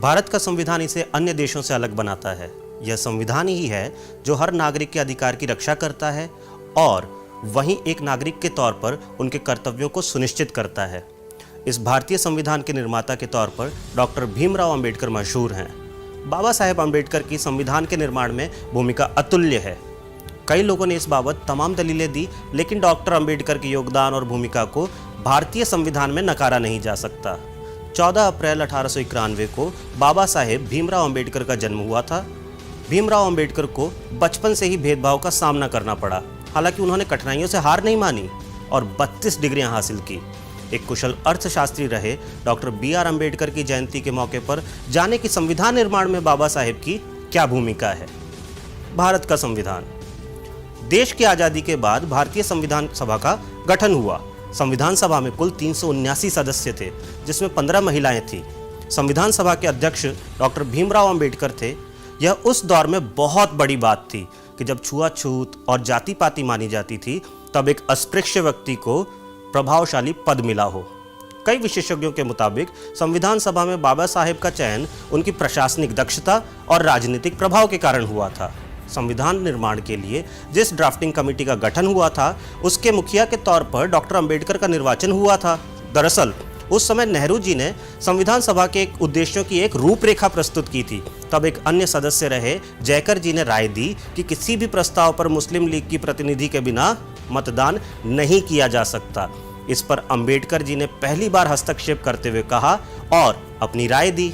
भारत का संविधान इसे अन्य देशों से अलग बनाता है। यह संविधान ही है जो हर नागरिक के अधिकार की रक्षा करता है और वहीं एक नागरिक के तौर पर उनके कर्तव्यों को सुनिश्चित करता है। इस भारतीय संविधान के निर्माता के तौर पर डॉक्टर भीमराव अंबेडकर मशहूर हैं। बाबा साहेब अंबेडकर की संविधान के निर्माण में भूमिका अतुल्य है। कई लोगों ने इस बाबत तमाम दलीलें दी, लेकिन डॉक्टर अंबेडकर के योगदान और भूमिका को भारतीय संविधान में नकारा नहीं जा सकता। 14 अप्रैल 1891 को बाबा साहेब भीमराव अंबेडकर का जन्म हुआ था। भीमराव अंबेडकर को बचपन से ही भेदभाव का सामना करना पड़ा। हालांकि उन्होंने कठिनाइयों से हार नहीं मानी और 32 डिग्रियां हासिल की। एक कुशल अर्थशास्त्री रहे डॉक्टर बी.आर. अंबेडकर की जयंती के मौके पर जाने कि संविधान निर्माण में बाबा साहेब की क्या भूमिका है। भारत का संविधान। देश की आज़ादी के बाद भारतीय संविधान सभा का गठन हुआ। संविधान सभा में कुल 379 सदस्य थे, जिसमें 15 महिलाएं थीं। संविधान सभा के अध्यक्ष डॉक्टर भीमराव अंबेडकर थे। यह उस दौर में बहुत बड़ी बात थी कि जब छुआछूत और जाति पाति मानी जाती थी, तब एक अस्पृश्य व्यक्ति को प्रभावशाली पद मिला हो। कई विशेषज्ञों के मुताबिक संविधान सभा में बाबा साहेब का चयन उनकी प्रशासनिक दक्षता और राजनीतिक प्रभाव के कारण हुआ था। संविधान निर्माण के लिए जिस ड्राफ्टिंग कमेटी का गठन हुआ था, उसके मुखिया के तौर पर डॉक्टर अंबेडकर का निर्वाचन हुआ था। दरअसल उस समय नेहरू जी ने संविधान सभा के उद्देश्यों की एक रूपरेखा प्रस्तुत की थी। तब एक अन्य सदस्य रहे जयकर जी ने राय दी कि किसी भी प्रस्ताव पर मुस्लिम लीग की प्रतिनिधि के बिना मतदान नहीं किया जा सकता। इस पर अंबेडकर जी ने पहली बार हस्तक्षेप करते हुए कहा और अपनी राय दी।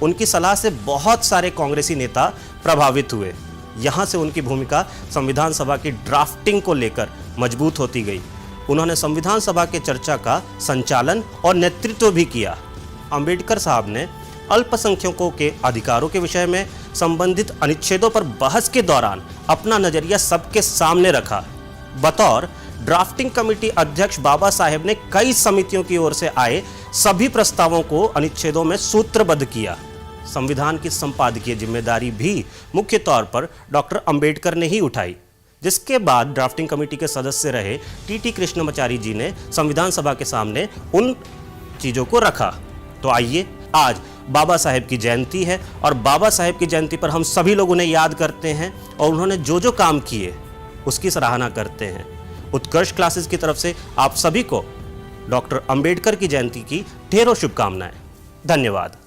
उनकी सलाह से बहुत सारे कांग्रेसी नेता प्रभावित हुए। यहाँ से उनकी भूमिका संविधान सभा की ड्राफ्टिंग को लेकर मजबूत होती गई। उन्होंने संविधान सभा के चर्चा का संचालन और नेतृत्व भी किया। अंबेडकर साहब ने अल्पसंख्यकों के अधिकारों के विषय में संबंधित अनुच्छेदों पर बहस के दौरान अपना नजरिया सबके सामने रखा। बतौर ड्राफ्टिंग कमेटी अध्यक्ष बाबा साहेब ने कई समितियों की ओर से आए सभी प्रस्तावों को अनुच्छेदों में सूत्रबद्ध किया। संविधान की संपादकीय जिम्मेदारी भी मुख्य तौर पर डॉक्टर अंबेडकर ने ही उठाई, जिसके बाद ड्राफ्टिंग कमेटी के सदस्य रहे टी.टी. कृष्णमाचारी जी ने संविधान सभा के सामने उन चीज़ों को रखा। तो आइए, आज बाबा साहेब की जयंती है और बाबा साहेब की जयंती पर हम सभी लोग उन्हें याद करते हैं और उन्होंने जो जो काम किए उसकी सराहना करते हैं। उत्कर्ष क्लासेस की तरफ से आप सभी को डॉक्टर अंबेडकर की जयंती की ढेरों शुभकामनाएं। धन्यवाद।